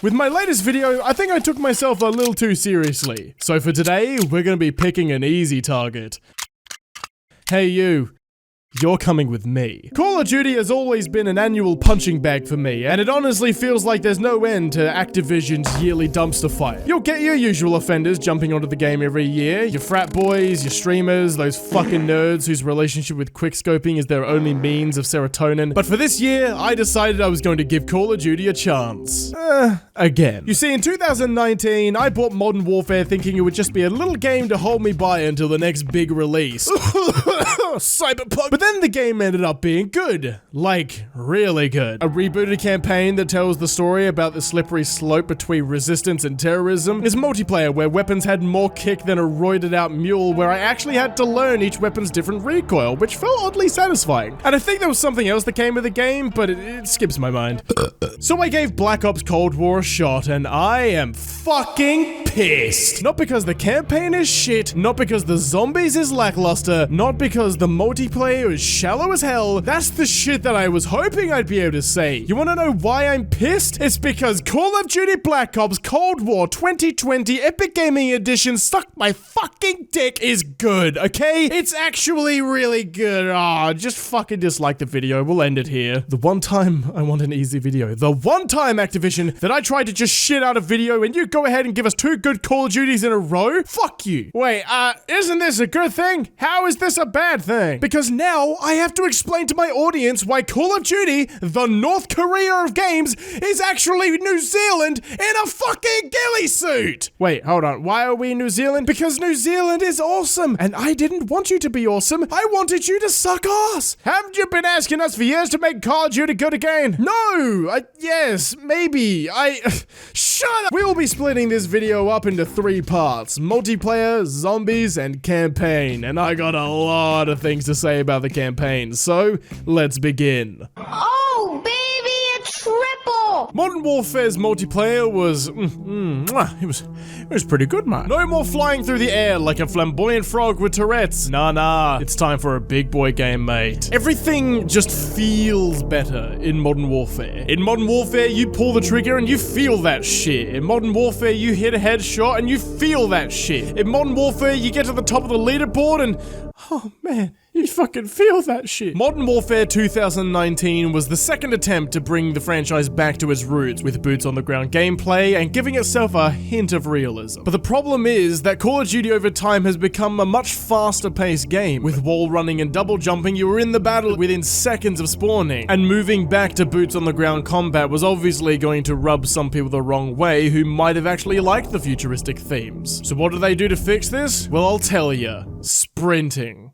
With my latest video, I think I took myself a little too seriously. So for today, we're gonna be picking an easy target. Hey you. You're coming with me. Call of Duty has always been an annual punching bag for me, and it honestly feels like there's no end to Activision's yearly dumpster fire. You'll get your usual offenders jumping onto the game every year, your frat boys, your streamers, those fucking nerds whose relationship with quickscoping is their only means of serotonin. But for this year, I decided I was going to give Call of Duty a chance. Again. You see, in 2019, I bought Modern Warfare thinking it would just be a little game to hold me by until the next big release. Cyberpunk. But then the game ended up being good. Like, really good. A rebooted campaign that tells the story about the slippery slope between resistance and terrorism. Is multiplayer where weapons had more kick than a roided out mule, where I actually had to learn each weapon's different recoil, which felt oddly satisfying. And I think there was something else that came with the game, but it skips my mind. So I gave Black Ops Cold War a shot, and I am fucking pissed. Not because the campaign is shit, not because the zombies is lackluster, not because the multiplayer is shallow as hell. That's the shit that I was hoping I'd be able to say. You wanna know why I'm pissed? It's because Call of Duty Black Ops Cold War 2020 Epic Gaming Edition suck my fucking dick is good, okay? It's actually really good. Just fucking dislike the video. We'll end it here. The one time I want an easy video. The one time, Activision, that I tried to just shit out a video and you go ahead and give us 2 good Call of Duties in a row? Fuck you. Wait, isn't this a good thing? How is this a bad thing? Because now I have to explain to my audience why Call of Duty, the North Korea of games, is actually New Zealand in a fucking ghillie suit. Wait, hold on. Why are we in New Zealand? Because New Zealand is awesome. And I didn't want you to be awesome. I wanted you to suck ass. Haven't you been asking us for years to make Call of Duty good again? No. Yes, maybe. Shut up. We will be splitting this video up into 3 parts. Multiplayer, zombies, and campaign. And I got a lot of things to say about the campaign, so let's begin. Oh, baby, a triple! Modern Warfare's multiplayer was, it was pretty good, man. No more flying through the air like a flamboyant frog with Tourette's. Nah, it's time for a big boy game, mate. Everything just feels better in Modern Warfare. In Modern Warfare, you pull the trigger and you feel that shit. In Modern Warfare, you hit a headshot and you feel that shit. In Modern Warfare, you get to the top of the leaderboard and, oh man, you fucking feel that shit. Modern Warfare 2019 was the second attempt to bring the franchise back to its roots with boots on the ground gameplay and giving itself a hint of realism. But the problem is that Call of Duty over time has become a much faster paced game. With wall running and double jumping, you were in the battle within seconds of spawning. And moving back to boots on the ground combat was obviously going to rub some people the wrong way who might have actually liked the futuristic themes. So what do they do to fix this? Well, I'll tell ya. Sprinting.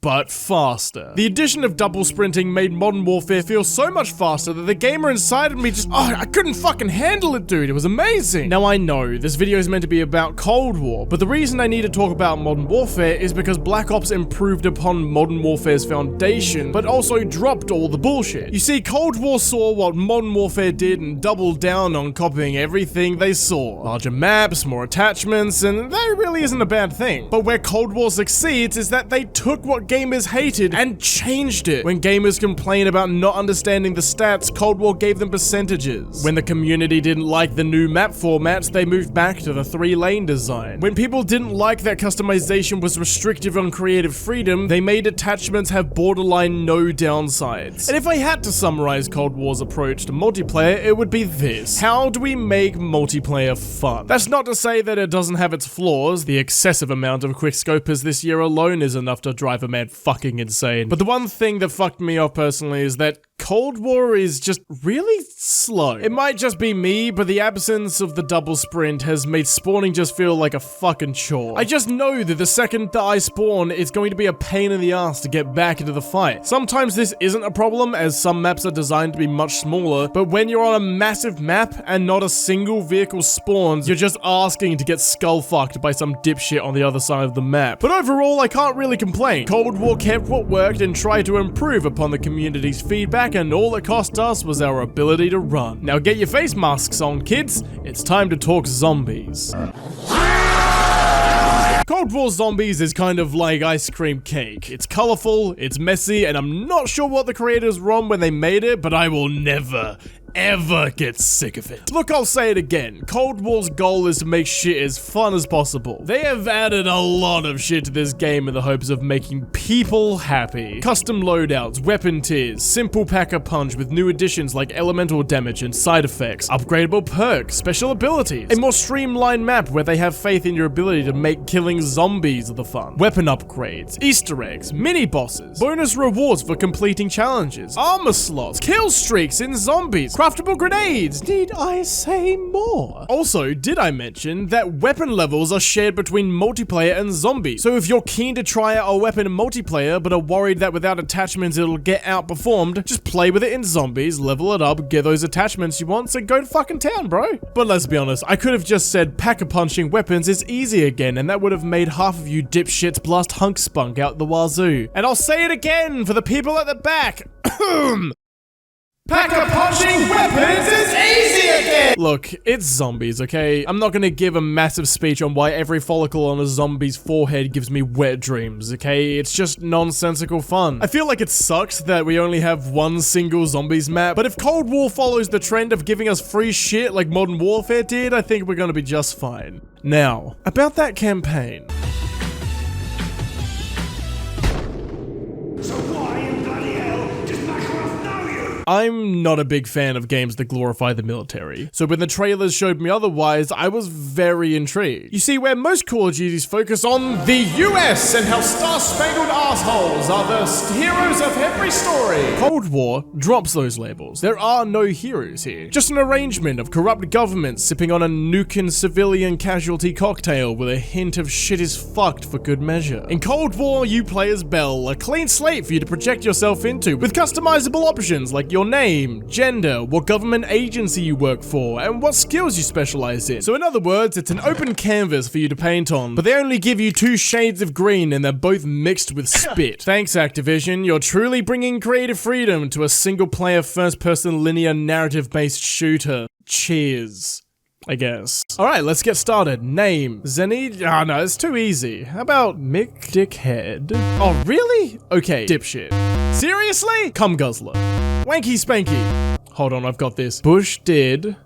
But faster. The addition of double sprinting made Modern Warfare feel so much faster that the gamer inside of me just, I couldn't fucking handle it, dude. It was amazing. Now I know, this video is meant to be about Cold War, but the reason I need to talk about Modern Warfare is because Black Ops improved upon Modern Warfare's foundation, but also dropped all the bullshit. You see, Cold War saw what Modern Warfare did and doubled down on copying everything they saw. Larger maps, more attachments, and that really isn't a bad thing. But where Cold War succeeds is that they took what gamers hated and changed it. When gamers complain about not understanding the stats, Cold War gave them percentages. When the community didn't like the new map formats, they moved back to the 3-lane design. When people didn't like that customization was restrictive on creative freedom, they made attachments have borderline no downsides. And if I had to summarize Cold War's approach to multiplayer, it would be this. How do we make multiplayer fun? That's not to say that it doesn't have its flaws. The excessive amount of quickscopers this year alone is enough to drive a man fucking insane. But the one thing that fucked me off personally is that Cold War is just really slow. It might just be me, but the absence of the double sprint has made spawning just feel like a fucking chore. I just know that the second that I spawn, it's going to be a pain in the ass to get back into the fight. Sometimes this isn't a problem, as some maps are designed to be much smaller, but when you're on a massive map and not a single vehicle spawns, you're just asking to get skull fucked by some dipshit on the other side of the map. But overall, I can't really complain. Cold War kept what worked and tried to improve upon the community's feedback, and all it cost us was our ability to run. Now get your face masks on, kids. It's time to talk zombies. Cold War Zombies is kind of like ice cream cake. It's colorful, it's messy, and I'm not sure what the creators were on when they made it, but I will never, ever get sick of it. Look, I'll say it again. Cold War's goal is to make shit as fun as possible. They have added a lot of shit to this game in the hopes of making people happy. Custom loadouts, weapon tiers, simple pack-a-punch with new additions like elemental damage and side effects, upgradable perks, special abilities, a more streamlined map where they have faith in your ability to make killing zombies the fun, weapon upgrades, Easter eggs, mini-bosses, bonus rewards for completing challenges, armor slots, kill streaks in zombies, craftable grenades. Need I say more? Also, did I mention that weapon levels are shared between multiplayer and zombies? So if you're keen to try out a weapon in multiplayer but are worried that without attachments it'll get outperformed, just play with it in zombies, level it up, get those attachments you want, so go to fucking town, bro. But let's be honest, I could have just said pack-a-punching weapons is easy again, and that would have made half of you dipshits blast hunk spunk out the wazoo. And I'll say it again for the people at the back. Pack-a-punching weapons is easy again! Look, it's zombies, okay? I'm not gonna give a massive speech on why every follicle on a zombie's forehead gives me wet dreams, okay? It's just nonsensical fun. I feel like it sucks that we only have one single zombies map, but if Cold War follows the trend of giving us free shit like Modern Warfare did, I think we're gonna be just fine. Now, about that campaign. I'm not a big fan of games that glorify the military, so when the trailers showed me otherwise, I was very intrigued. You see, where most Call of Duties focus on the US and how star-spangled assholes are the heroes of every story, Cold War drops those labels. There are no heroes here, just an arrangement of corrupt governments sipping on a nuking civilian casualty cocktail with a hint of shit is fucked for good measure. In Cold War, you play as Bell, a clean slate for you to project yourself into, with customizable options like your name, gender, what government agency you work for, and what skills you specialize in. So in other words, it's an open canvas for you to paint on, but they only give you 2 shades of green and they're both mixed with spit. Thanks, Activision, you're truly bringing creative freedom to a single-player first-person linear narrative-based shooter. Cheers. I guess. Alright, let's get started. Name. Zenny? Ah, no, it's too easy. How about Mick Dickhead? Oh, really? Okay, dipshit. Seriously? Cum guzzler. Wanky Spanky. Hold on, I've got this. Bush did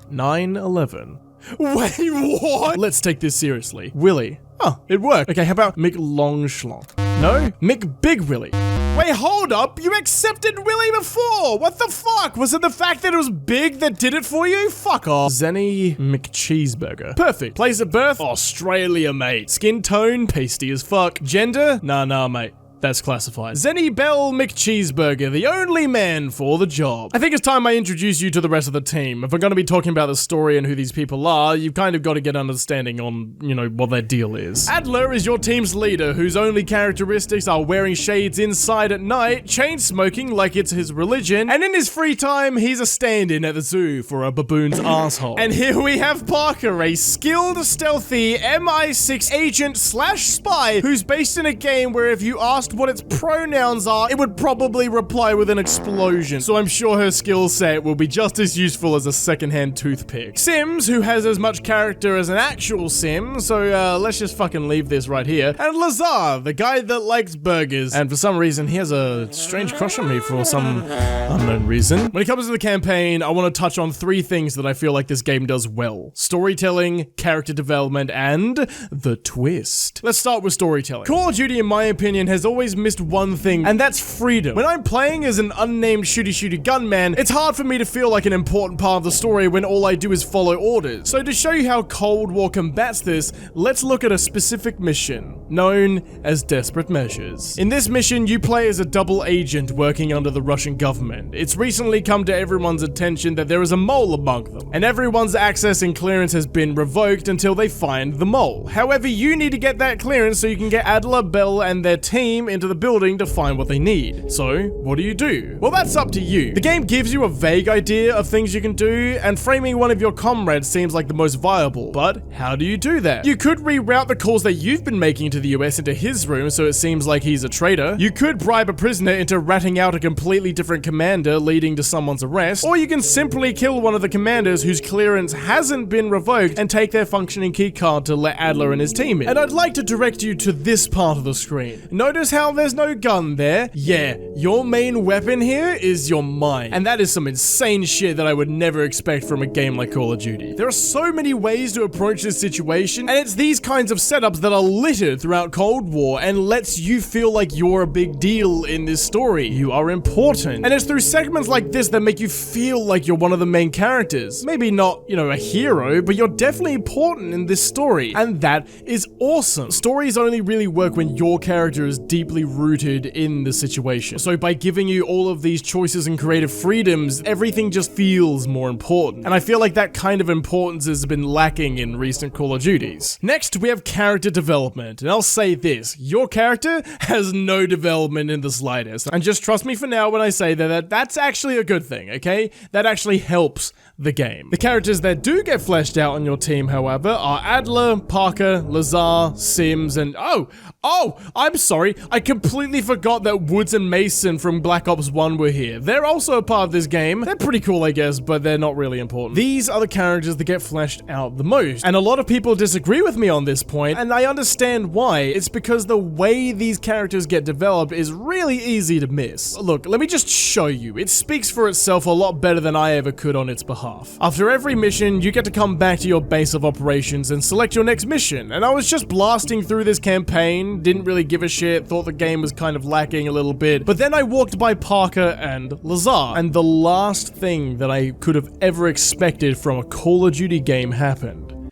9/11. Wait, what? Let's take this seriously. Willie. Oh, it worked. Okay, how about Mick Long Schlong? No? Mick Big Willie. Wait, hold up. You accepted Willie before. What the fuck? Was it the fact that it was big that did it for you? Fuck off. Zenny McCheeseburger. Perfect. Place of birth? Australia, mate. Skin tone? Pasty as fuck. Gender? Nah, mate. That's classified. Zenny Bell McCheeseburger, the only man for the job. I think it's time I introduce you to the rest of the team. If we're going to be talking about the story and who these people are, you've kind of got to get an understanding on, you know, what their deal is. Adler is your team's leader, whose only characteristics are wearing shades inside at night, chain smoking like it's his religion, and in his free time, he's a stand-in at the zoo for a baboon's asshole. And here we have Parker, a skilled, stealthy MI6 agent slash spy who's based in a game where if you ask what its pronouns are, it would probably reply with an explosion. So I'm sure her skill set will be just as useful as a secondhand toothpick. Sims, who has as much character as an actual Sim, so let's just fucking leave this right here. And Lazar, the guy that likes burgers. And for some reason, he has a strange crush on me for some unknown reason. When it comes to the campaign, I want to touch on 3 things that I feel like this game does well. Storytelling, character development, and the twist. Let's start with storytelling. Call of Duty, in my opinion, has always missed one thing, and that's freedom. When I'm playing as an unnamed shooty gunman, it's hard for me to feel like an important part of the story when all I do is follow orders. So to show you how Cold War combats this, let's look at a specific mission, known as Desperate Measures. In this mission, you play as a double agent working under the Russian government. It's recently come to everyone's attention that there is a mole among them, and everyone's access and clearance has been revoked until they find the mole. However, you need to get that clearance so you can get Adler, Bell, and their team into the building to find what they need. So, what do? Well, that's up to you. The game gives you a vague idea of things you can do, and framing one of your comrades seems like the most viable. But how do you do that? You could reroute the calls that you've been making to the US into his room so it seems like he's a traitor. You could bribe a prisoner into ratting out a completely different commander, leading to someone's arrest. Or you can simply kill one of the commanders whose clearance hasn't been revoked and take their functioning keycard to let Adler and his team in. And I'd like to direct you to this part of the screen. Notice how how there's no gun there? Yeah, your main weapon here is your mind. And that is some insane shit that I would never expect from a game like Call of Duty. There are so many ways to approach this situation, and it's these kinds of setups that are littered throughout Cold War and lets you feel like you're a big deal in this story. You are important. And it's through segments like this that make you feel like you're one of the main characters. Maybe not, a hero, but you're definitely important in this story. And that is awesome. Stories only really work when your character is deeply rooted in the situation. So by giving you all of these choices and creative freedoms, everything just feels more important. And I feel like that kind of importance has been lacking in recent Call of Duties. Next, we have character development. And I'll say this, your character has no development in the slightest. And just trust me for now when I say that's actually a good thing, okay? That actually helps the game. The characters that do get fleshed out on your team, however, are Adler, Parker, Lazar, Sims, and I'm sorry, I completely forgot that Woods and Mason from Black Ops 1 were here. They're also a part of this game. They're pretty cool, I guess, but they're not really important. These are the characters that get fleshed out the most, and a lot of people disagree with me on this point, and I understand why. It's because the way these characters get developed is really easy to miss. Look, let me just show you. It speaks for itself a lot better than I ever could on its behalf. After every mission, you get to come back to your base of operations and select your next mission, and I was just blasting through this campaign, didn't really give a shit, thought the game was kind of lacking a little bit, but then I walked by Parker and Lazar, and the last thing that I could have ever expected from a Call of Duty game happened,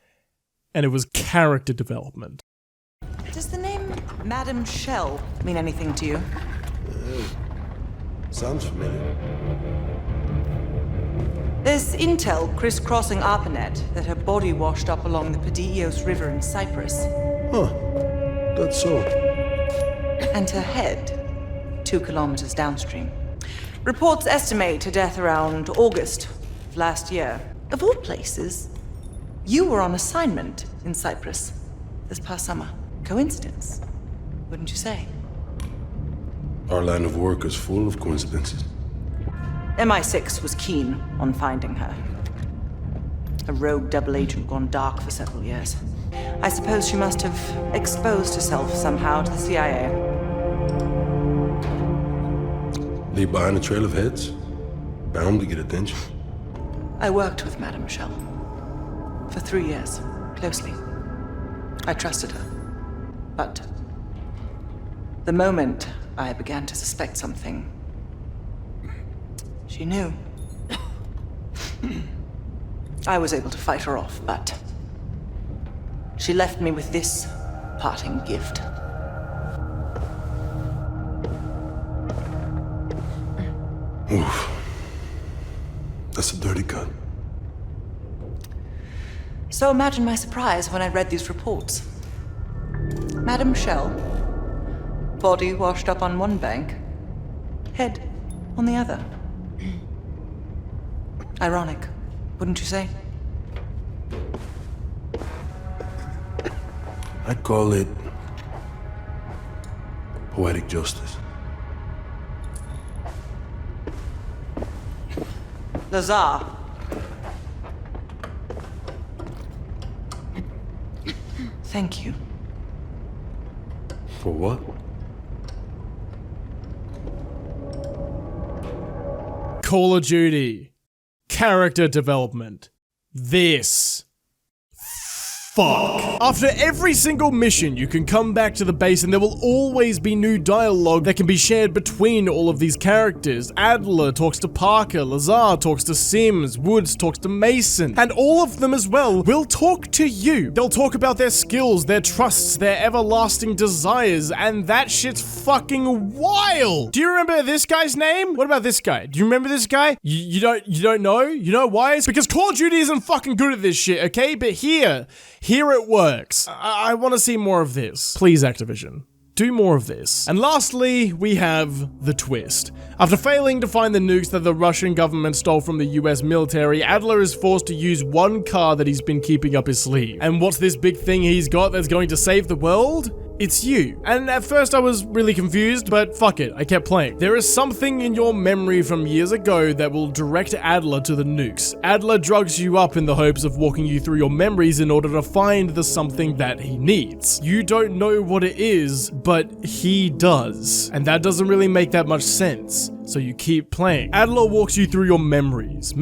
and it was character development. Does the name Madam Shell mean anything to you? Sounds familiar. There's intel crisscrossing ARPANET that her body washed up along the Padios River in Cyprus. Huh. That's so. And her head, 2 kilometers downstream. Reports estimate her death around August of last year. Of all places, you were on assignment in Cyprus this past summer. Coincidence, wouldn't you say? Our line of work is full of coincidences. MI6 was keen on finding her. A rogue double agent gone dark for several years. I suppose she must have exposed herself somehow to the CIA. Leave behind a trail of heads? Bound to get attention. I worked with Madame Shell for 3 years, closely. I trusted her. But the moment I began to suspect something, she knew. I was able to fight her off, but she left me with this parting gift. Oof. That's a dirty cut. So imagine my surprise when I read these reports. Madame Shell, body washed up on one bank, head on the other. Ironic, wouldn't you say? I'd call it poetic justice. Lazar. Thank you. For what? Call of Duty. Character development. This. Fuck. After every single mission, you can come back to the base and there will always be new dialogue that can be shared between all of these characters. Adler talks to Parker, Lazar talks to Sims, Woods talks to Mason, and all of them as well will talk to you. They'll talk about their skills, their trusts, their everlasting desires, and that shit's fucking wild. Do you remember this guy's name? What about this guy? Do you remember this guy? You don't know? You know why? It's because Call of Duty isn't fucking good at this shit, okay? But here it works. I want to see more of this. Please, Activision. Do more of this. And lastly, we have the twist. After failing to find the nukes that the Russian government stole from the US military, Adler is forced to use one card that he's been keeping up his sleeve. And what's this big thing he's got that's going to save the world? it's you. And at first I was really confused, but fuck it, I kept playing. There is something in your memory from years ago that will direct Adler to the nukes. Adler drugs you up in the hopes of walking you through your memories in order to find the something that he needs. You don't know what it is, but he does. And that doesn't really make that much sense. So you keep playing. Adler walks you through your memories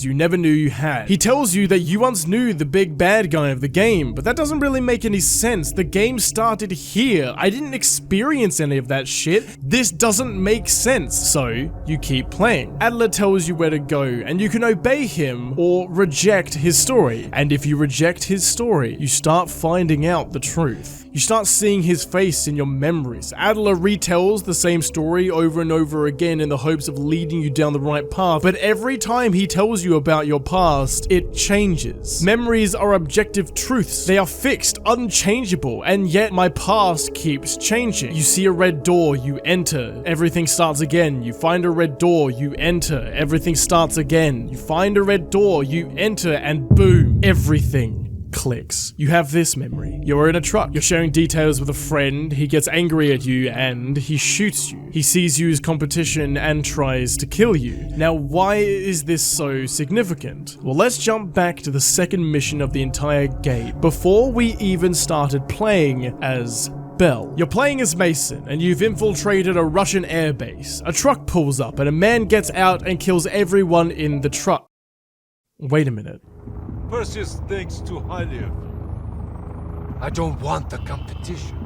you never knew you had. He tells you that you once knew the big bad guy of the game, but that doesn't really make any sense. The game started here. I didn't experience any of that shit. This doesn't make sense. So you keep playing. Adler tells you where to go, and you can obey him or reject his story. And if you reject his story, you start finding out the truth. You start seeing his face in your memories. Adler retells the same story over and over again in the hopes of leading you down the right path, but every time he tells you about your past, it changes. Memories are objective truths. They are fixed, unchangeable, and yet my past keeps changing. You see a red door, you enter, everything starts again. You find a red door, you enter, everything starts again. You find a red door, you enter, and boom, everything clicks. You have this memory. You're in a truck. You're sharing details with a friend. He gets angry at you and he shoots you. He sees you as competition and tries to kill you. Now, why is this so significant? Well, let's jump back to the second mission of the entire game, before we even started playing as Bell. You're playing as Mason, and you've infiltrated a Russian airbase. A truck pulls up, and a man gets out and kills everyone in the truck. Wait a minute. Perseus thinks too highly of you. I don't want the competition.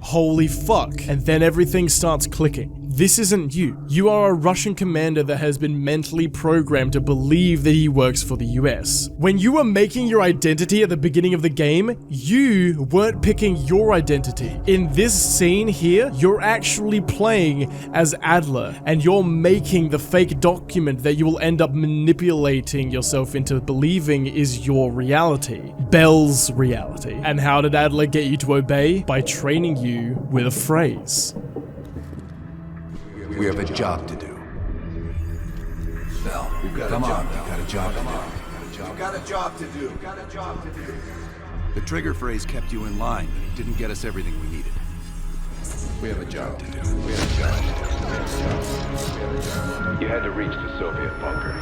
Holy fuck. And then everything starts clicking. This isn't you. You are a Russian commander that has been mentally programmed to believe that he works for the US. When you were making your identity at the beginning of the game, you weren't picking your identity. In this scene here, you're actually playing as Adler, and you're making the fake document that you will end up manipulating yourself into believing is your reality. Bell's reality. And how did Adler get you to obey? By training you with a phrase. We have a job to do. Bell, come on, we got a job to do. We've got a job to do. The trigger phrase kept you in line, but it didn't get us everything we needed. We have a job to do. You had to reach the Soviet bunker.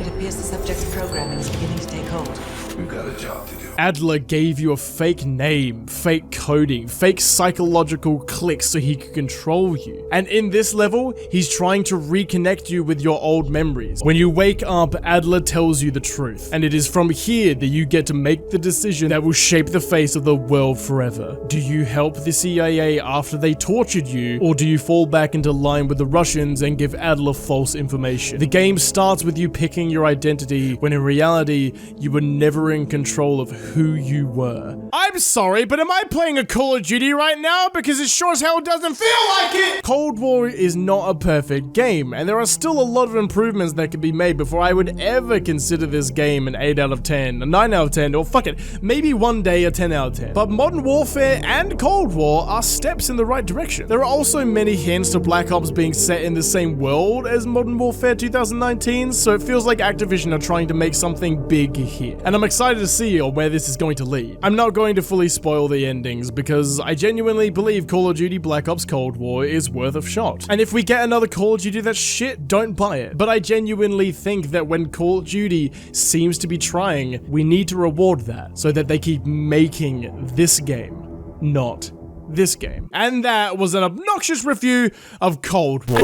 It appears the subject's programming is beginning to take hold. We've got a job to do. Adler gave you a fake name, fake coding, fake psychological clicks so he could control you. And in this level, he's trying to reconnect you with your old memories. When you wake up, Adler tells you the truth. And it is from here that you get to make the decision that will shape the face of the world forever. Do you help the CIA after they tortured you, or do you fall back into line with the Russians and give Adler false information? The game starts with you picking your identity, when in reality, you were never in control of who you were. I'm sorry, but am I playing a Call of Duty right now? Because it sure as hell doesn't feel like it! Cold War is not a perfect game, and there are still a lot of improvements that can be made before I would ever consider this game an 8 out of 10, a 9 out of 10, or fuck it, maybe one day a 10 out of 10. But Modern Warfare and Cold War are steps in the right direction. There are also many hints to Black Ops being set in the same world as Modern Warfare 2019, so it feels like Activision are trying to make something big here. And I'm excited to see where this is going to lead. I'm not going to fully spoil the endings because I genuinely believe Call of Duty Black Ops Cold War is worth a shot. And if we get another Call of Duty that's shit, don't buy it. But I genuinely think that when Call of Duty seems to be trying, we need to reward that so that they keep making this game, not this game. And that was an obnoxious review of Cold War.